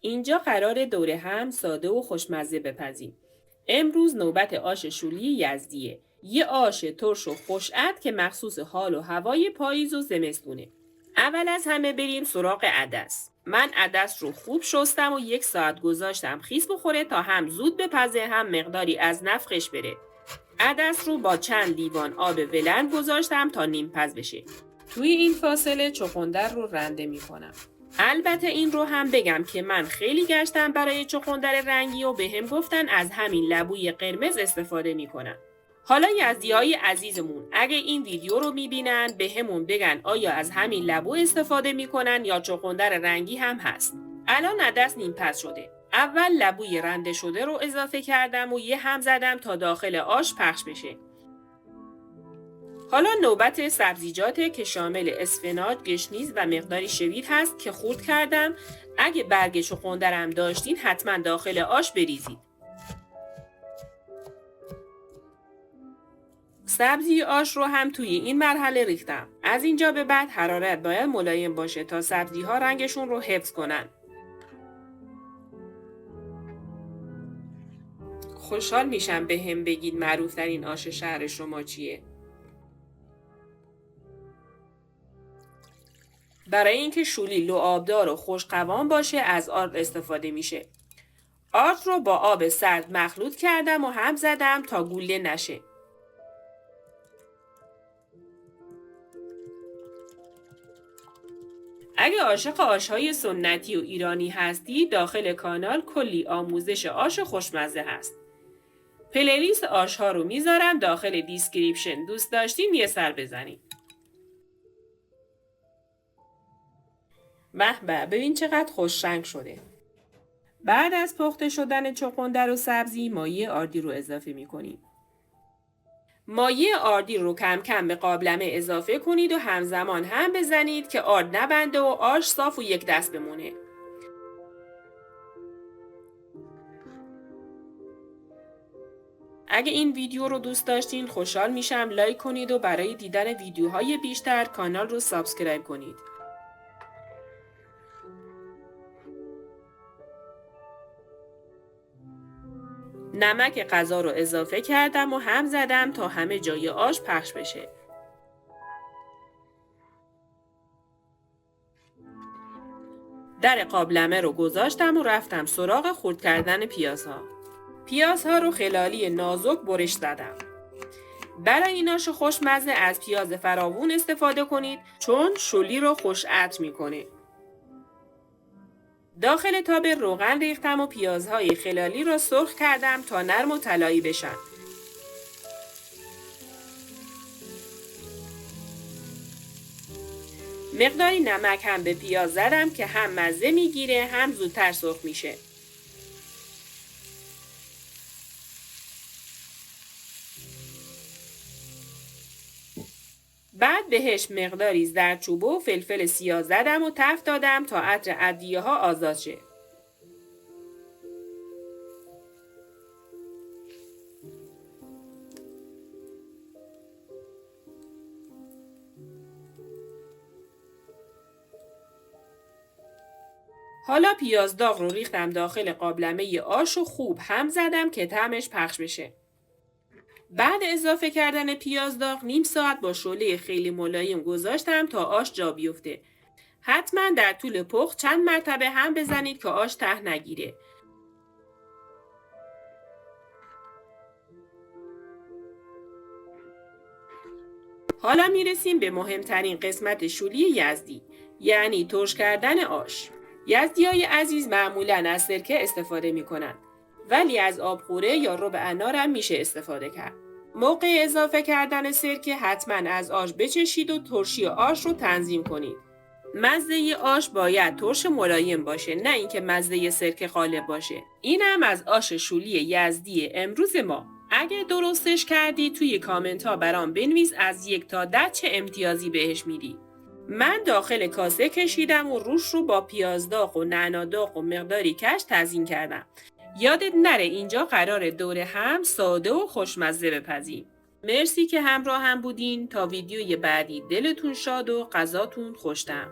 اینجا قرار دور هم ساده و خوشمزه بپزیم. امروز نوبت آش شولی یزدیه. یه آش ترش و خوش‌عطر که مخصوص حال و هوای پاییز و زمستونه. اول از همه بریم سراغ عدس. من عدس رو خوب شستم و 1 ساعت گذاشتم خیس بخوره تا هم زود بپزه هم مقداری از نفخش بره. عدس رو با چند لیوان آب ولرم گذاشتم تا نیم پز بشه. توی این فاصله چغندر رو رنده میکنم. البته این رو هم بگم که من خیلی گشتم برای چغندر رنگی و بهم گفتن از همین لبوی قرمز استفاده میکنن. حالا یزدیای عزیزمون اگه این ویدیو رو میبینن بهمون بگن آیا از همین لبو استفاده میکنن یا چغندر رنگی هم هست. الان عدس نیم پز شده. اول لبوی رنده شده رو اضافه کردم و یه هم زدم تا داخل آش پخش بشه. حالا نوبت سبزیجاته که شامل اسفناج، گشنیز و مقداری شوید هست که خورد کردم. اگه برگ چغندرم داشتین حتما داخل آش بریزید. سبزی آش رو هم توی این مرحله ریختم. از اینجا به بعد حرارت باید ملایم باشه تا سبزی ها رنگشون رو حفظ کنن. خوشحال میشم بهم بگید معروف ترین آش شهر شما چیه. برای اینکه شولی لعابدار و خوشقوام باشه از آرد استفاده میشه. آرد رو با آب سرد مخلوط کردم و هم زدم تا گوله نشه. اگه عاشق آش‌های سنتی و ایرانی هستی داخل کانال کلی آموزش آش خوشمزه هست. پلیلیست آش‌ها رو میذارم داخل دیسکریپشن، دوست داشتین یه سر بزنید. به ببین چقدر خوش رنگ شده. بعد از پخته شدن چغندر و سبزی مایه آردی رو اضافه میکنیم. مایه آردی رو کم کم به قابلمه اضافه کنید و همزمان هم بزنید که آرد نبنده و آش صاف و یک دست بمونه. اگه این ویدیو رو دوست داشتین خوشحال میشم لایک کنید و برای دیدن ویدیوهای بیشتر کانال رو سابسکرایب کنید. نمک غذا رو اضافه کردم و هم زدم تا همه جای آش پخش بشه. در قابلمه رو گذاشتم و رفتم سراغ خرد کردن پیازها. پیازها رو خلالی نازک برش زدم. برای این آش خوشمزه از پیاز فراوون استفاده کنید چون شولی رو خوش عطر میکنه. داخل تاب روغن ریختم و پیازهای خلالی را سرخ کردم تا نرم و طلایی بشن. مقداری نمک هم به پیاز زدم که هم مزه میگیره هم زودتر سرخ میشه. بعد بهش مقداری زردچوبه و فلفل سیاه زدم و تفت دادم تا عطر ادویه ها آزاد شه. حالا پیاز داغ رو ریختم داخل قابلمه آش و خوب هم زدم که طعمش پخش بشه. بعد اضافه کردن پیاز داغ نیم ساعت با شعله خیلی ملایم گذاشتم تا آش جا بیفته. حتما در طول پخت چند مرتبه هم بزنید که آش ته نگیره. حالا میرسیم به مهمترین قسمت شولی یزدی، یعنی ترش کردن آش. یزدیای عزیز معمولاً از سرکه استفاده میکنن، ولی از آبخوره یا رب انار هم میشه استفاده کرد. موقع اضافه کردن سرکه حتما از آش بچشید و ترشی آش رو تنظیم کنید. مزه آش باید ترش ملایم باشه، نه اینکه مزه سرکه غالب باشه. این هم از آش شولی یزدی امروز ما. اگه درستش کردی توی کامنت ها برام بنویس از 1 تا 10 چه امتیازی بهش میدی. من داخل کاسه کشیدم و روش رو با پیاز داغ و نعنا داغ و مقداری کش تزیین کردم. یادت نره اینجا قرار دور هم ساده و خوشمزه بپزیم. مرسی که همراه هم بودین. تا ویدیوی بعدی دلتون شاد و غذاتون خوش‌طعم.